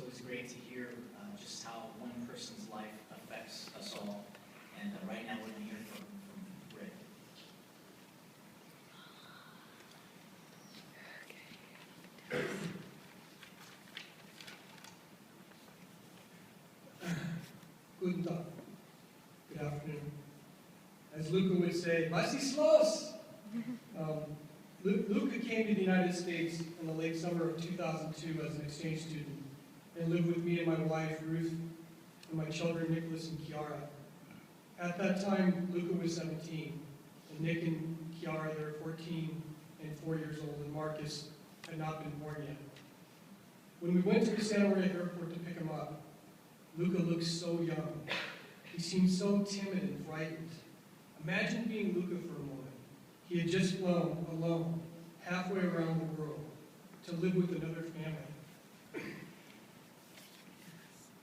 always great to hear just how one person's life affects us all. And right now we're going to hear from Rick. Guten Tag. Good afternoon. As Luca would say, was ist los? Luca came to the United States in the late summer of 2002 as an exchange student and lived with me and my wife, Ruth, and my children, Nicholas and Kiara. At that time, Luca was 17, and Nick and Kiara, they were 14 and 4 years old, and Marcus had not been born yet. When we went to the Santa Maria airport to pick him up, Luca looked so young. He seemed so timid and frightened. Imagine being Luca for a moment. He had just flown alone, halfway around the world, to live with another family.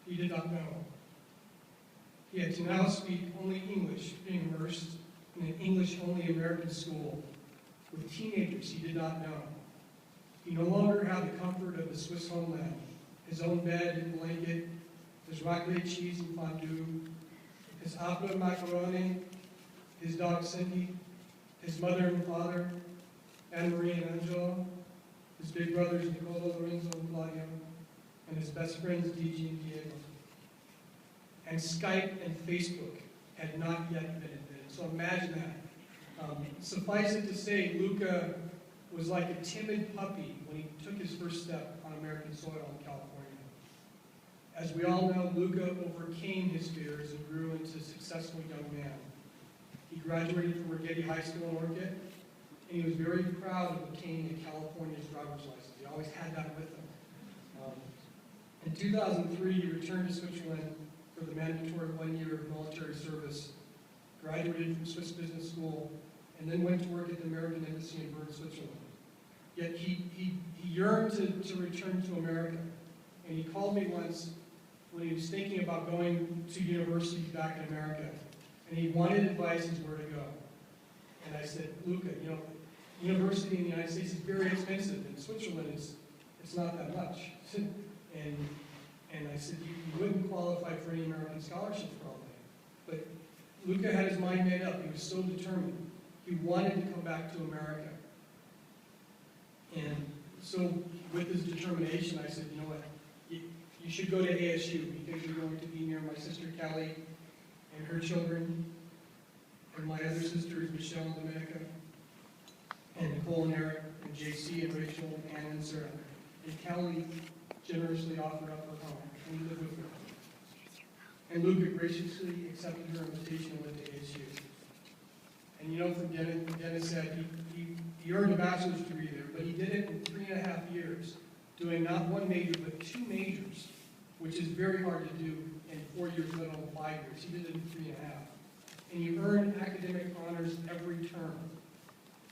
He did not know. He had to now speak only English, being immersed in an English-only American school with teenagers he did not know. He no longer had the comfort of the Swiss homeland, his own bed and blanket, his raclette cheese and fondue, his apple macaroni, his dog Cindy, his mother and father, Anne-Marie and Angelo, his big brothers Nicola, Lorenzo, and Claudio, and his best friends DG and Diego. And Skype and Facebook had not yet been invented. So imagine that. Suffice it to say, Luca was like a timid puppy when he took his first step on American soil in California. As we all know, Luca overcame his fears and grew into a successful young man. He graduated from Rigetti High School in Orchid, and he was very proud of obtaining a California's driver's license. He always had that with him. In 2003, he returned to Switzerland for the mandatory 1 year of military service, graduated from Swiss Business School, and then went to work at the American Embassy in Bern, Switzerland. Yet he yearned to return to America, and he called me once when he was thinking about going to university back in America, and he wanted advice as where to go. And I said, Luca, you know, university in the United States is very expensive. In Switzerland, it's not that much. And I said, you wouldn't qualify for any American scholarships probably. But Luca had his mind made up. He was so determined. He wanted to come back to America. And so with his determination, I said, you know what, you should go to ASU because you're going to be near my sister Kelly and her children, and my other sisters, Michelle and Dominica, and Nicole and Eric, and JC and Rachel, and Anna and Sarah. And Kelly generously offered up her home, and we lived with her. And Luca graciously accepted her invitation and went to ASU. And you know, from Dennis said, he earned a bachelor's degree there, but he did it in 3.5 years, doing not one major, but 2 majors, which is very hard to do in 4 years, let alone 5 years. He did it in 3.5. And he earned academic honors every term,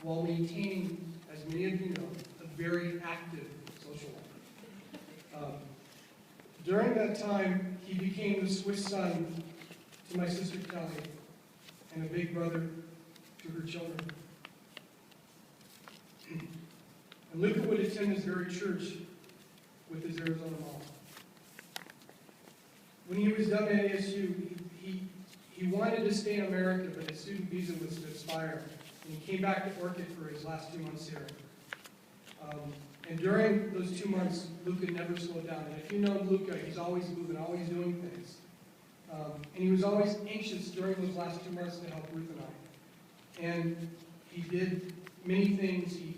while maintaining, as many of you know, a very active social life. During that time, he became the Swiss son to my sister Kelly, and a big brother to her children. And Luca would attend this very church with his Arizona mom. When he was done at ASU, he wanted to stay in America, but his student visa was to expire. And he came back to Orchid for his last 2 months here. And during those 2 months, Luca never slowed down. And if you know Luca, he's always moving, always doing things. And he was always anxious during those last 2 months to help Ruth and I. And he did many things. He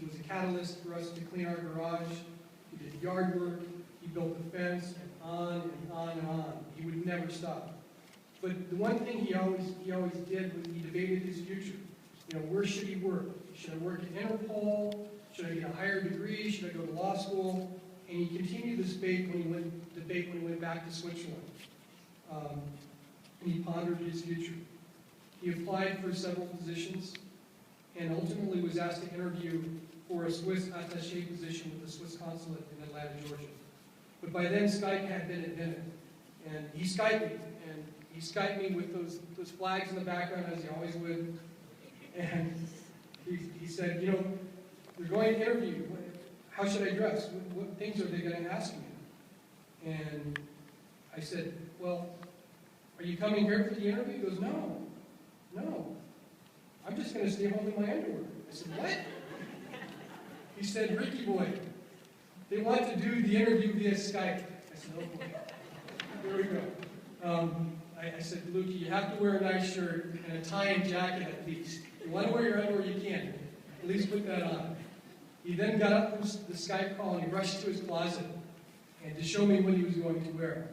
was a catalyst for us to clean our garage. He did yard work. He built the fence, and on and on and on. He would never stop. But the one thing he always did was he debated his future. You know, where should he work? Should I work at Interpol? Should I get a higher degree? Should I go to law school? And he continued this debate when he went back to Switzerland. And he pondered his future. He applied for several positions and ultimately was asked to interview for a Swiss attaché position with the Swiss consulate in Atlanta, Georgia. But by then, Skype had been invented. And he Skyped me. And he Skyped me with those flags in the background, as he always would. And he said, you know, we're going to interview you. How should I dress? What things are they going to ask me? And I said, well, are you coming here for the interview? He goes, no. I'm just going to stay home in my underwear. I said, what? He said, Ricky boy, they want to do the interview via Skype. I said, oh boy, there we go. I said, Luca, you have to wear a nice shirt and a tie and jacket at least. If you want to wear your underwear, you can. At least put that on. He then got up from the Skype call and he rushed to his closet and to show me what he was going to wear.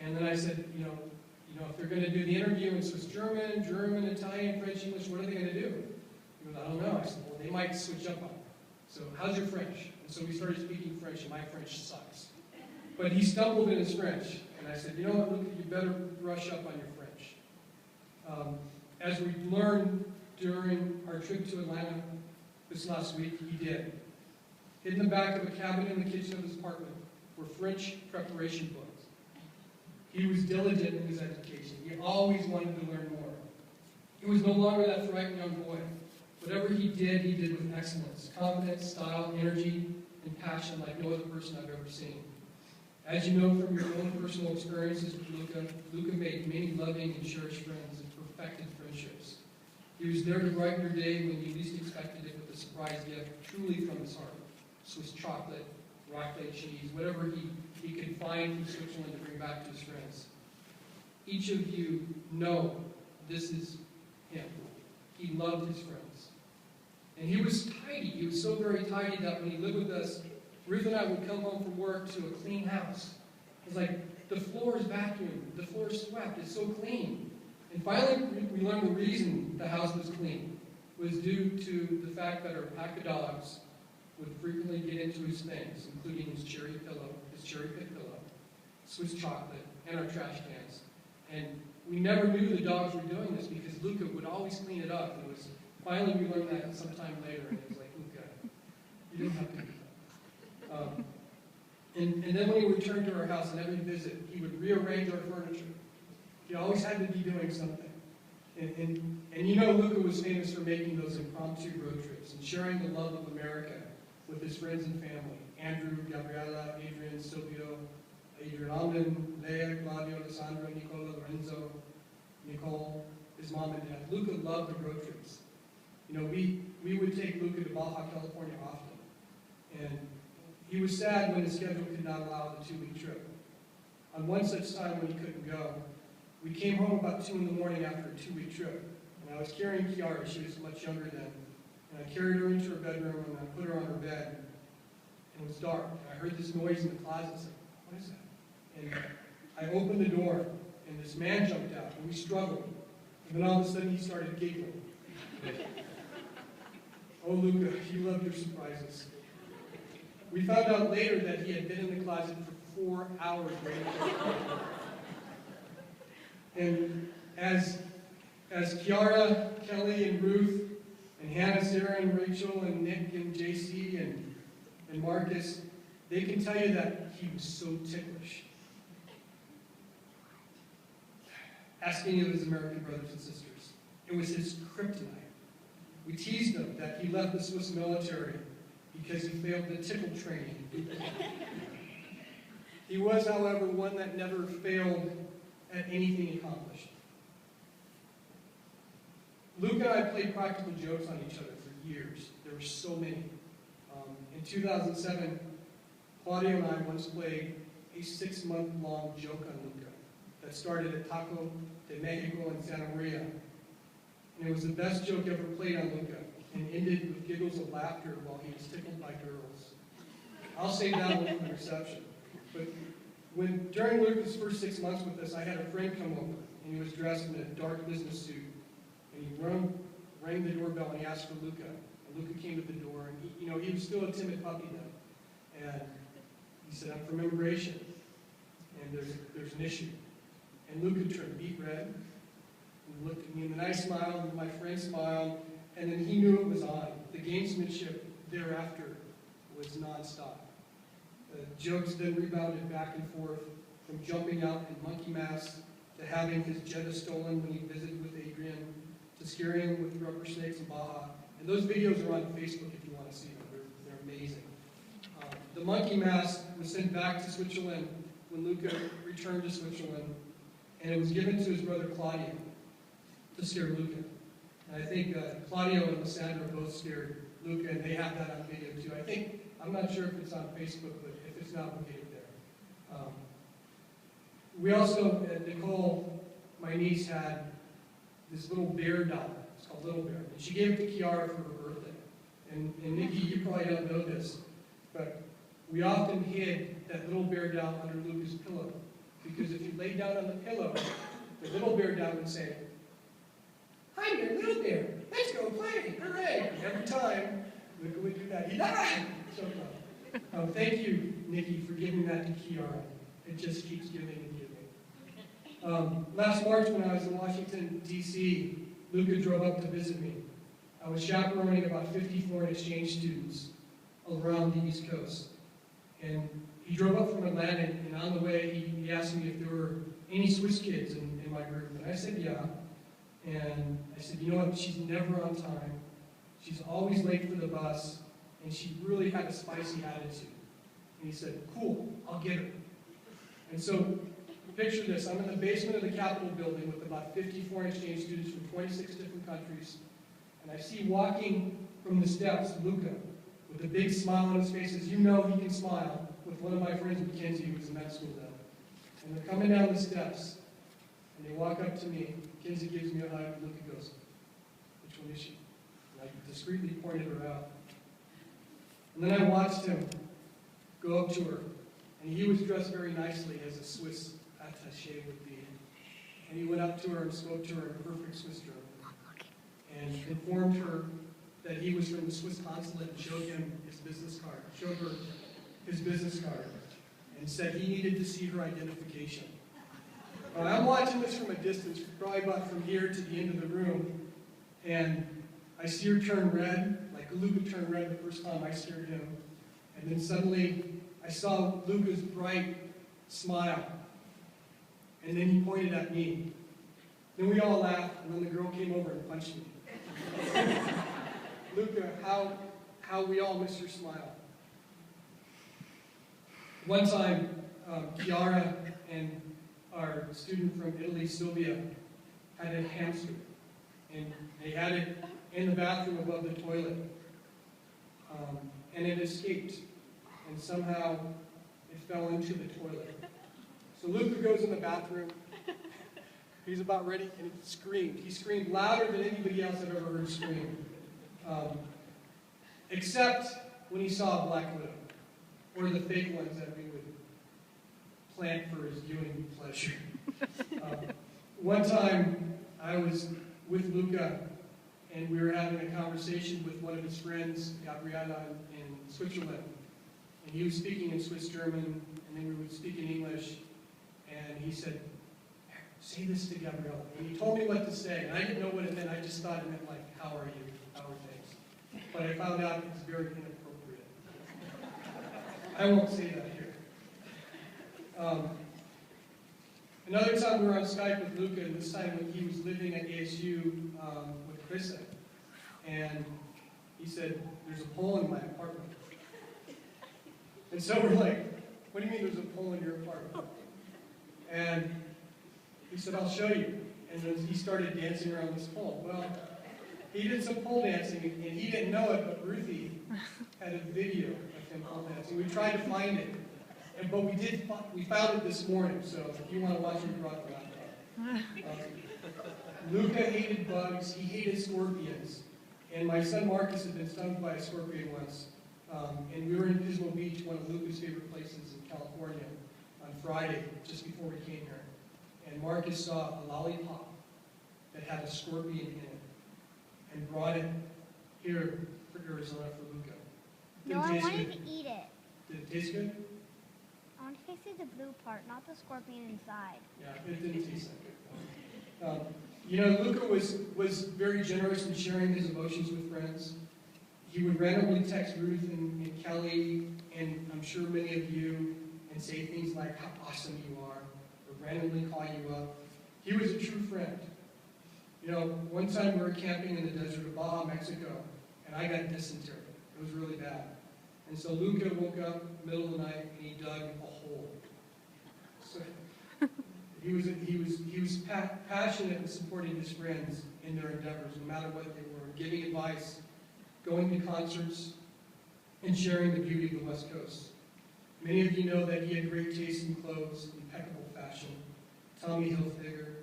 And then I said, if they're going to do the interview in Swiss German, Italian, French, English, what are they going to do? He goes, I don't know. I said, well, they might switch up on it. So, how's your French? And so we started speaking French, and my French sucks. But he stumbled in his French. And I said, you know what, Luca, you better brush up on your French. As we learned during our trip to Atlanta this last week, he did. Hid in the back of a cabinet in the kitchen of his apartment were French preparation books. He was diligent in his education. He always wanted to learn more. He was no longer that frightened young boy. Whatever he did with excellence, confidence, style, energy, and passion like no other person I've ever seen. As you know from your own personal experiences with Luca made many loving and cherished friends and perfected friendships. He was there to brighten your day when you least expected it with a surprise gift truly from his heart. Swiss chocolate, raclette cheese, whatever he could find from Switzerland to bring back to his friends. Each of you know this is him. He loved his friends. And he was tidy. He was so very tidy that when he lived with us, Ruth and I would come home from work to a clean house. It was like, the floor is vacuumed, the floor is swept, it's so clean. And finally, we learned the reason the house was clean was due to the fact that our pack of dogs would frequently get into his things, including his cherry pit pillow, Swiss chocolate, and our trash cans. And we never knew the dogs were doing this because Luca would always clean it up. And it was finally we learned that sometime later, and it was like, Luca, you didn't have to do that. And then when he returned to our house on every visit, he would rearrange our furniture. He always had to be doing something. And you know Luca was famous for making those impromptu road trips and sharing the love of America with his friends and family. Andrew, Gabriella, Adrian, Silvio, Adrian Alden, Leah, Claudio, Alessandro, Nicola, Lorenzo, Nicole, his mom and dad. Luca loved the road trips. We would take Luca to Baja, California often. And he was sad when his schedule could not allow the 2-week trip. On one such time when he couldn't go, we came home about 2 in the morning after a 2-week trip. And I was carrying Kiara, she was much younger then. And I carried her into her bedroom and I put her on her bed. And it was dark. And I heard this noise in the closet. I was like, what is that? And I opened the door and this man jumped out and we struggled. And then all of a sudden he started giggling. Oh, Luca, you love your surprises. We found out later that he had been in the closet for 4 hours waiting for us. And as Kiara, Kelly, and Ruth, and Hannah, Sarah, and Rachel, and Nick, and JC, and Marcus, they can tell you that he was so ticklish. Ask any of his American brothers and sisters. It was his kryptonite. We teased him that he left the Swiss military because he failed the tickle training. He was, however, one that never failed at anything accomplished. Luca and I played practical jokes on each other for years. There were so many. In 2007, Claudio and I once played a 6-month-long joke on Luca that started at Taco de Mexico in Santa Maria. And it was the best joke ever played on Luca, and ended with giggles of laughter while he was tickled by girls. I'll save that one for the reception. But during Luca's first 6 months with us, I had a friend come over, and he was dressed in a dark business suit. And he rang the doorbell and he asked for Luca. And Luca came to the door, and he was still a timid puppy then. And he said, I'm from immigration, and there's an issue. And Luca turned beet red, and looked at me, and then I smiled, and my friend smiled, and then he knew it was on. The gamesmanship thereafter was nonstop. Jokes then rebounded back and forth, from jumping out in monkey masks, to having his Jetta stolen when he visited with Adrian, to scaring him with rubber snakes in Baja. And those videos are on Facebook if you want to see them. They're amazing. The monkey mask was sent back to Switzerland when Luca returned to Switzerland, and it was given to his brother Claudio to scare Luca. And I think Claudio and Lissandra both scared Luca, and they have that on video too. I'm not sure if it's on Facebook, but if it's not, we'll get it there. We also, Nicole, my niece, had this little bear doll. It's called Little Bear. And she gave it to Kiara for her birthday. And Nikki, you probably don't know this, but we often hid that little bear doll under Luca's pillow. Because if you laid down on the pillow, the little bear doll would say, "I'm your little bear. Let's go play. Hooray!" And every time Luca would do that, he'd die. So thank you, Nikki, for giving that to Kiara. It just keeps giving and giving. Last March, when I was in Washington, D.C., Luca drove up to visit me. I was chaperoning about 50 foreign exchange students around the East Coast. And he drove up from Atlanta, and on the way, he asked me if there were any Swiss kids in my group. And I said, yeah. And I said, you know what, she's never on time. She's always late for the bus, and she really had a spicy attitude. And he said, cool, I'll get her. And so, picture this, I'm in the basement of the Capitol building with about 50 foreign exchange students from 26 different countries, and I see walking from the steps Luca with a big smile on his face, as you know he can smile, with one of my friends, Mackenzie, who was in med school then. And they're coming down the steps, and they walk up to me. Mackenzie gives me a hug, and Luca goes, "Which one is she?" And I discreetly pointed her out. And then I watched him go up to her, and he was dressed very nicely as a Swiss attaché would be. And he went up to her and spoke to her in perfect Swiss German, and informed her that he was from the Swiss consulate and showed him his business card, showed her his business card, and said he needed to see her identification. I'm watching this from a distance, probably about from here to the end of the room, and I see her turn red, like Luca turned red the first time I scared him, and then suddenly I saw Luca's bright smile, and then he pointed at me. Then we all laughed, and then the girl came over and punched me. Luca, how we all miss your smile. One time, Chiara and our student from Italy, Sylvia, had a hamster, and they had it in the bathroom above the toilet, and it escaped, and somehow it fell into the toilet. So Luca goes in the bathroom, he's about ready, and he screamed. He screamed louder than anybody else I've ever heard scream, except when he saw a black widow, or the fake ones that we would plant for his viewing pleasure. One time, I was with Luca, and we were having a conversation with one of his friends, Gabriella, in Switzerland. And he was speaking in Swiss German, and then we would speak in English. And he said, "Say this to Gabriella." And he told me what to say, and I didn't know what it meant. I just thought it meant like, "How are you? How are things?" But I found out it's very inappropriate. I won't say that here. Another time we were on Skype with Luca, and this time when he was living at ASU with Krista. And he said, "There's a pole in my apartment." And so we're like, "What do you mean there's a pole in your apartment?" And he said, "I'll show you." And then he started dancing around this pole. Well, he did some pole dancing, and he didn't know it, but Ruthie had a video of him pole dancing. We tried to find it, but we found it this morning, so if you want to watch it, you brought the laptop. Luca hated bugs, he hated scorpions, and my son Marcus had been stung by a scorpion once, and we were in Pismo Beach, one of Luca's favorite places in California, on Friday, just before we came here. And Marcus saw a lollipop that had a scorpion in it, and brought it here for Arizona for Luca. No, I wanted to eat it. Did it taste good? I want to taste the blue part, not the scorpion inside. Yeah, it didn't taste that good. You know, Luca was very generous in sharing his emotions with friends. He would randomly text Ruth and Kelly, and I'm sure many of you, and say things like how awesome you are, or randomly call you up. He was a true friend. You know, one time we were camping in the desert of Baja, Mexico, and I got dysentery. It was really bad. And so Luca woke up middle of the night, and he dug a hole. So he was passionate in supporting his friends in their endeavors, no matter what they were, giving advice, going to concerts, and sharing the beauty of the West Coast. Many of you know that he had great taste in clothes, impeccable fashion. Tommy Hilfiger,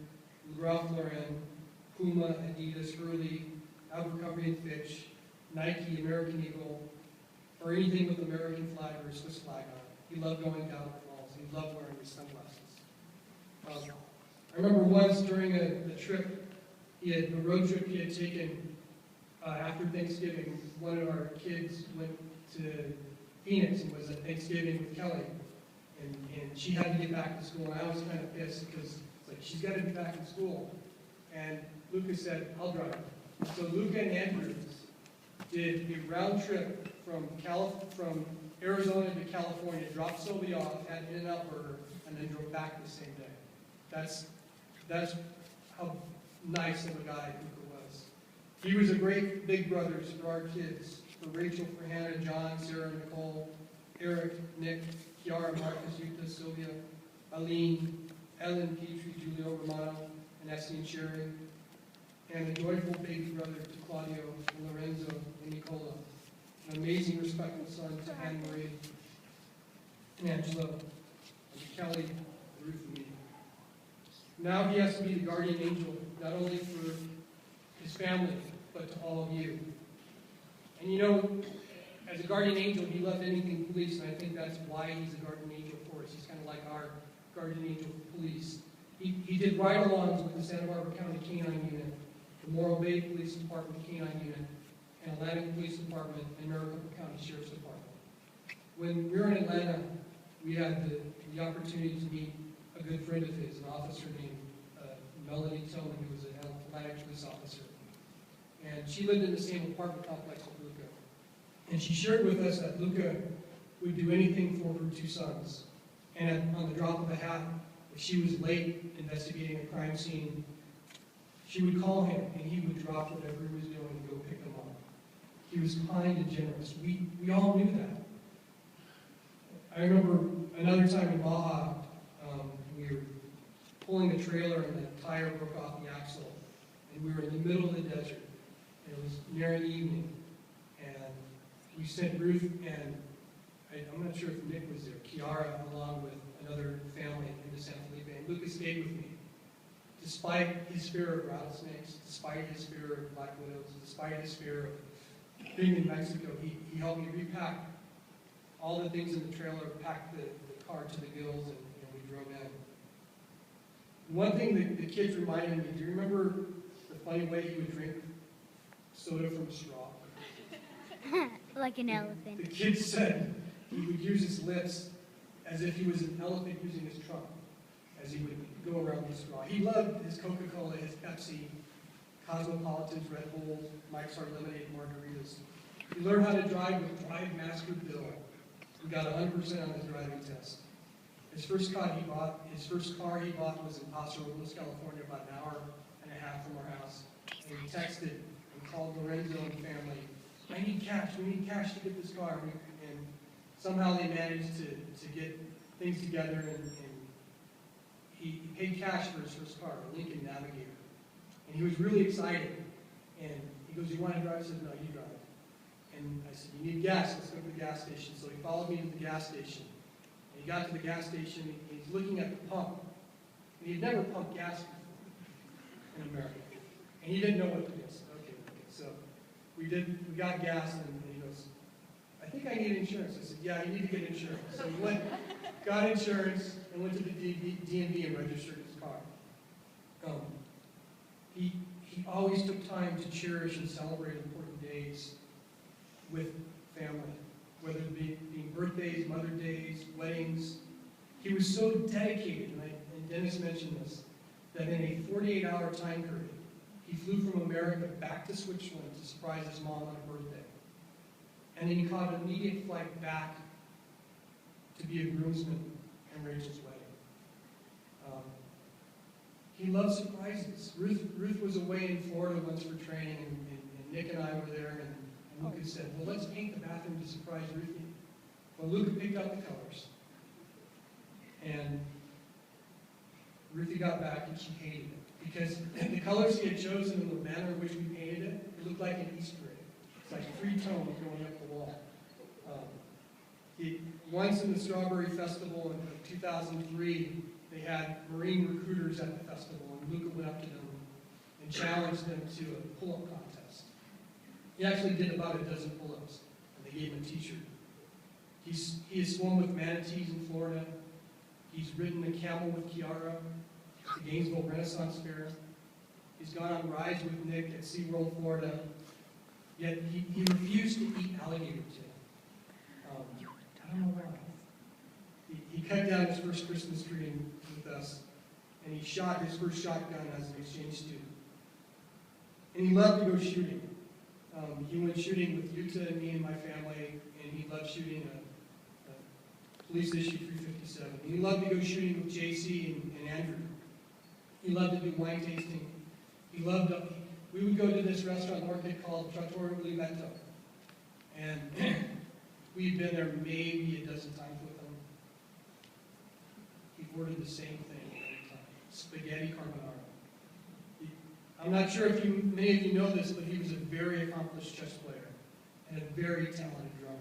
Ralph Lauren, Puma, Adidas, Hurley, Abercrombie and Fitch, Nike, American Eagle, or anything with American flag or a Swiss flag on it. He loved going down the malls. He loved wearing his sunglasses. I remember once during a trip, a road trip he had taken after Thanksgiving, one of our kids went to Phoenix and was at Thanksgiving with Kelly. And she had to get back to school, and I was kind of pissed because it's like, she's got to be back in school. And Luca said, I'll drive. So Luca and Andrew did a round trip from Arizona to California, dropped Sylvia off, had an In-N-Out burger, and then drove back the same day. That's how nice of a guy Luca was. He was a great big brother for our kids, for Rachel, for Hannah, John, Sarah, Nicole, Eric, Nick, Kiara, Marcus, Yuta, Sylvia, Aline, Ellen, Petrie, Julio, Romano, and Essie and Sherry, and a joyful baby brother to Claudio, and Lorenzo, and Nicola. An amazing, respectful son to Anne Marie, and Angelo, and to Kelly, Ruth, and me. Now he has to be the guardian angel, not only for his family, but to all of you. And you know, as a guardian angel, he loved anything police, and I think that's why he's a guardian angel for us. He's kind of like our guardian angel for police. He did ride-alongs with the Santa Barbara County Canine Unit, the Morro Bay Police Department Canine Unit, and Atlantic Police Department, and Maricopa County Sheriff's Department. When we were in Atlanta, we had the opportunity to meet a good friend of his, an officer named Melanie Tillman, who was an Atlantic police officer. And she lived in the same apartment complex with Luca. And she shared with us that Luca would do anything for her two sons. And on the drop of a hat, if she was late investigating a crime scene, she would call him and he would drop whatever he was doing and go pick them up. He was kind and generous. We all knew that. I remember another time in Baja, we were pulling a trailer and the tire broke off the axle. And we were in the middle of the desert. And it was nearing evening. And we sent Ruth and, I'm not sure if Nick was there, Kiara, along with another family into San Felipe. And Lucas stayed with me. Despite his fear of rattlesnakes, despite his fear of black widows, despite his fear of being in Mexico, he helped me repack all the things in the trailer, packed the car to the gills, and we drove in. One thing that the kids reminded me, do you remember the funny way he would drink soda from a straw? Like an elephant. The kids said he would use his lips as if he was an elephant using his trunk, as he would go around the straw. He loved his Coca-Cola, his Pepsi, Cosmopolitans, Red Bulls, Mike's Hard Lemonade, margaritas. He learned how to drive with Drive Master Bill. He got 100% on his driving test. His first car he bought was in Paso Robles, California, about an hour and a half from our house. And he texted and called Lorenzo and the family, I need cash, we need cash to get this car. And somehow they managed to get things together, and he paid cash for his first car, a Lincoln Navigator. And he was really excited. And he goes, you want to drive? I said, no, you drive. And I said, you need gas, let's go to the gas station. So he followed me to the gas station. And he got to the gas station, and he's looking at the pump. And he'd never pumped gas before in America. And he didn't know what it is. Okay. So we got gas, and he goes, I think I need insurance. I said, yeah, you need to get insurance. So he went, got insurance, and went to the DMV and registered his car. He always took time to cherish and celebrate important days with family, whether it be birthdays, Mother Days, weddings. He was so dedicated, and Dennis mentioned this, that in a 48-hour time period, he flew from America back to Switzerland to surprise his mom on her birthday. And then he caught an immediate flight back to be a groomsman in Rachel's wedding. He loved surprises. Ruth was away in Florida once for training, and Nick and I were there, and Luca said, well, let's paint the bathroom to surprise Ruthie. Well, Luca picked out the colors. And Ruthie got back and she hated it because the colors he had chosen and the manner in which we painted it, it looked like an Easter egg. It's like 3 tones going up the wall. Once in the Strawberry Festival in 2003, they had Marine recruiters at the festival, and Luca went up to them and challenged them to a pull-up contest. He actually did about a dozen pull-ups, and they gave him a t-shirt. He has swum with manatees in Florida. He's ridden a camel with Kiara at the Gainesville Renaissance Fair. He's gone on rides with Nick at SeaWorld, Florida. Yet he refused to eat alligator tail. I don't know why. He cut down his first Christmas tree with us, and he shot his first shotgun as an exchange student. And he loved to go shooting. He went shooting with Yuta and me and my family, and he loved shooting a police issue 357. And he loved to go shooting with JC and Andrew. He loved to do wine tasting. We would go to this restaurant market called Trattoria Oliveto, and we'd been there maybe a dozen times with him. He ordered the same thing every time, spaghetti carbonara. I'm not sure if many of you know this, but he was a very accomplished chess player and a very talented drummer.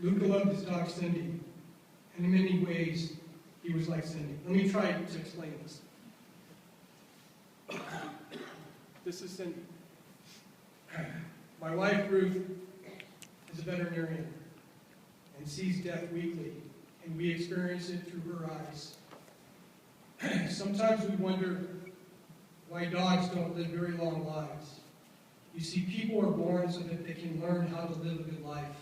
Luca loved his dog Cindy, and in many ways, he was like Cindy. Let me try to explain this. This is Cindy. My wife, Ruth, is a veterinarian and sees death weekly, and we experience it through her eyes. Sometimes we wonder why dogs don't live very long lives. You see, people are born so that they can learn how to live a good life.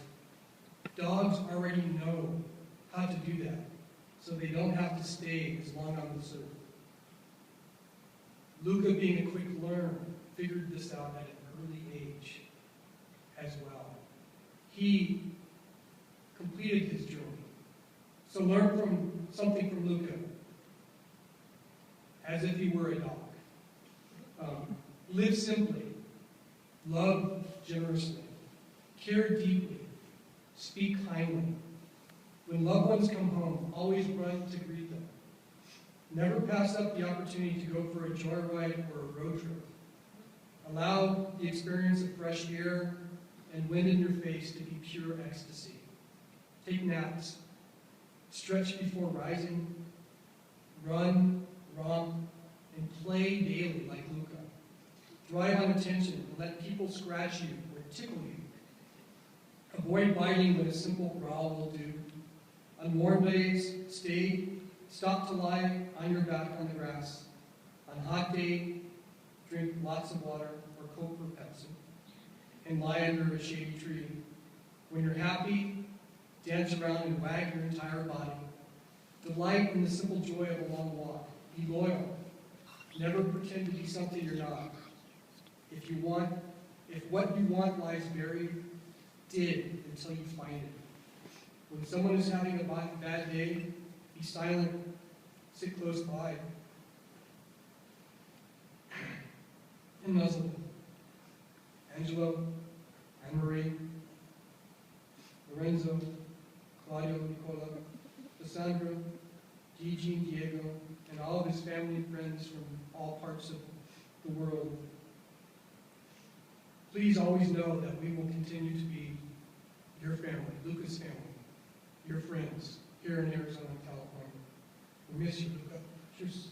Dogs already know how to do that, so they don't have to stay as long on this earth. Luca, being a quick learner, figured this out at an early age as well. He completed his journey. So learn something from Luca, as if he were a dog. Live simply, love generously, care deeply, speak kindly. When loved ones come home, always run to greet them. Never pass up the opportunity to go for a joyride or a road trip. Allow the experience of fresh air and wind in your face to be pure ecstasy. Take naps. Stretch before rising. Run, romp, and play daily like Luca. Thrive on attention and let people scratch you or tickle you. Avoid biting when a simple growl will do. On warm days, stop to lie on your back on the grass. On a hot day, drink lots of water or Coke or Pepsi, and lie under a shady tree. When you're happy, dance around and wag your entire body. Delight in the simple joy of a long walk. Be loyal. Never pretend to be something you're not. If what you want lies buried, dig until you find it. When someone is having a bad day, be silent, sit close by. And Elizabeth, Angelo, Anne-Marie, Lorenzo, Claudio, Nicola, Cassandra, Gigi, and Diego, and all of his family and friends from all parts of the world. Please always know that we will continue to be your family, Luca's family, your friends, here in Arizona and California. We miss you, Luca. Cheers.